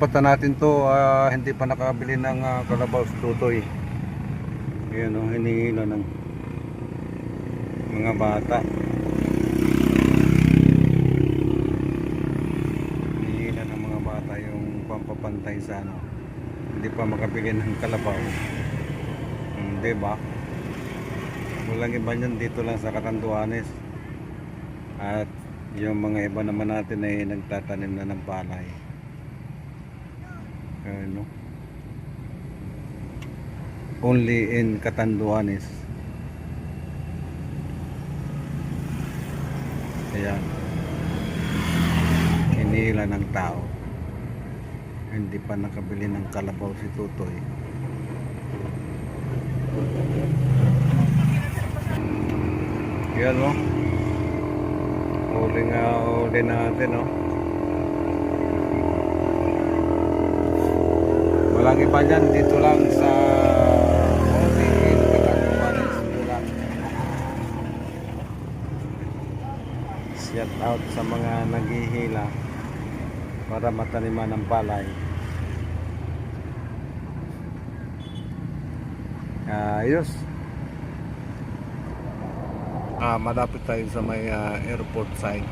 karapatan natin to, hindi pa nakabili ng kalabaw si Tutoy. Ayan o, hinihila ng mga bata. Hinihila ng mga bata yung pampapantay sa ano, hindi pa makabili ng kalabaw. Diba? Walang iba nyan, dito lang sa Catanduanes. At yung mga iba naman natin ay nagtatanim na ng palay. Ano? Only in Catanduanes. Ayan. Hinihila ng tao. Hindi pa nakabili ng kalabaw si Tutoy. Yan o. Huli natin o. Walang iba dyan, dito lang sa shout out sa mga naghihila para mataniman ng palay. Ayos. Malapit tayo sa may airport side.